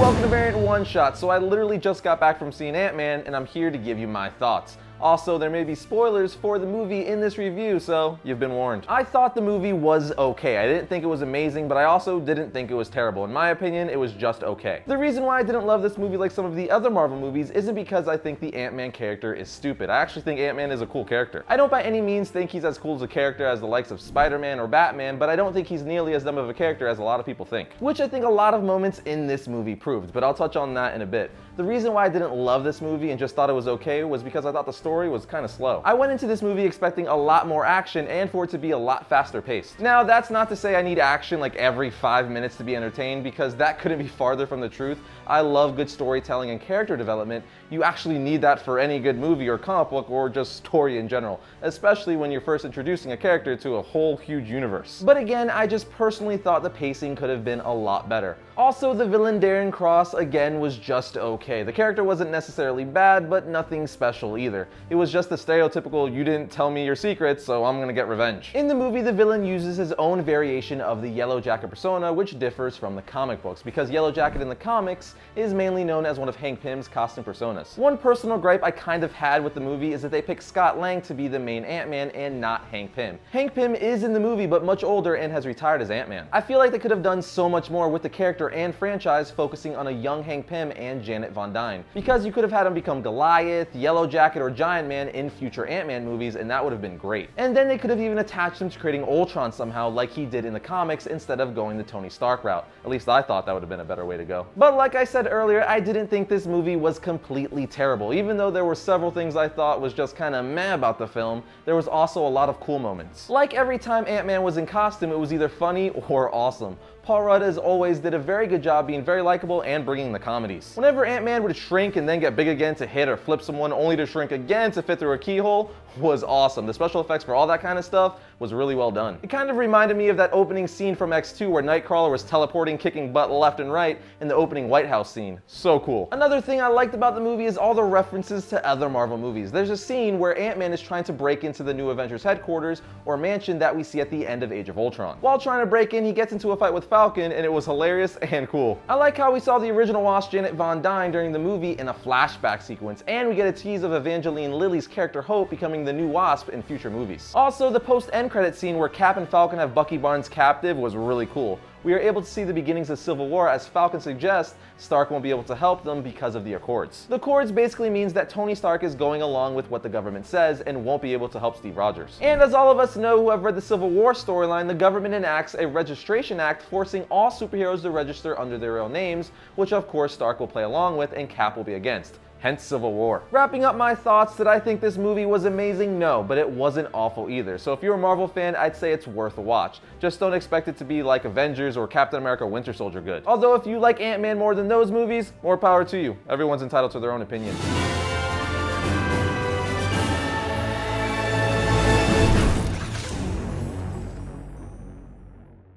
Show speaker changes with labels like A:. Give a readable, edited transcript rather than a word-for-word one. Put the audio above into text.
A: welcome to Variant One Shot. So I literally just got back from seeing Ant-Man, and I'm here to give you my thoughts. Also, there may be spoilers for the movie in this review, so you've been warned. I thought the movie was okay. I didn't think it was amazing, but I also didn't think it was terrible. In my opinion, it was just okay. The reason why I didn't love this movie like some of the other Marvel movies isn't because I think the Ant-Man character is stupid. I actually think Ant-Man is a cool character. I don't by any means think he's as cool as a character as the likes of Spider-Man or Batman, but I don't think he's nearly as dumb of a character as a lot of people think. Which I think a lot of moments in this movie proved, but I'll touch on that in a bit. The reason why I didn't love this movie and just thought it was okay was because I thought the story was kind of slow. I went into this movie expecting a lot more action and for it to be a lot faster paced. Now, that's not to say I need action like every 5 minutes to be entertained, because that couldn't be farther from the truth. I love good storytelling and character development. You actually need that for any good movie or comic book or just story in general, especially when you're first introducing a character to a whole huge universe. But again, I just personally thought the pacing could have been a lot better. Also, the villain Darren Cross again was just okay. The character wasn't necessarily bad, but nothing special either. It was just the stereotypical, you didn't tell me your secrets, so I'm gonna get revenge. In the movie, the villain uses his own variation of the Yellow Jacket persona, which differs from the comic books, because Yellow Jacket in the comics is mainly known as one of Hank Pym's costume personas. One personal gripe I kind of had with the movie is that they picked Scott Lang to be the main Ant-Man and not Hank Pym. Hank Pym is in the movie, but much older and has retired as Ant-Man. I feel like they could have done so much more with the character and franchise focusing on a young Hank Pym and Janet Von Dyne, because you could have had him become Goliath, Yellow Jacket, or Giant Man in future Ant-Man movies, and that would have been great. And then they could have even attached him to creating Ultron somehow like he did in the comics instead of going the Tony Stark route. At least I thought that would have been a better way to go. But like I said earlier, I didn't think this movie was completely terrible. Even though there were several things I thought was just kind of meh about the film, there was also a lot of cool moments. Like every time Ant-Man was in costume, it was either funny or awesome. Paul Rudd, as always, did a very good job being very likable and bringing the comedies. Whenever Ant-Man would shrink and then get big again to hit or flip someone only to shrink again to fit through a keyhole was awesome. The special effects for all that kind of stuff was really well done. It kind of reminded me of that opening scene from X2 where Nightcrawler was teleporting, kicking butt left and right in the opening White House scene. So cool. Another thing I liked about the movie is all the references to other Marvel movies. There's a scene where Ant-Man is trying to break into the new Avengers headquarters or mansion that we see at the end of Age of Ultron. While trying to break in, he gets into a fight with Falcon, and it was hilarious and cool. I like how we saw the original Wasp Janet Von Dyne during the movie in a flashback sequence, and we get a tease of Evangeline Lilly's character Hope becoming the new Wasp in future movies. Also, the post-end credit scene where Cap and Falcon have Bucky Barnes captive was really cool. We are able to see the beginnings of Civil War, as Falcon suggests Stark won't be able to help them because of the Accords. The Accords basically means that Tony Stark is going along with what the government says and won't be able to help Steve Rogers. And as all of us know who have read the Civil War storyline, the government enacts a registration act forcing all superheroes to register under their real names, which of course Stark will play along with and Cap will be against. Hence Civil War. Wrapping up my thoughts, did I think this movie was amazing? No, but it wasn't awful either. So if you're a Marvel fan, I'd say it's worth a watch. Just don't expect it to be like Avengers or Captain America Winter Soldier good. Although if you like Ant-Man more than those movies, more power to you. Everyone's entitled to their own opinion.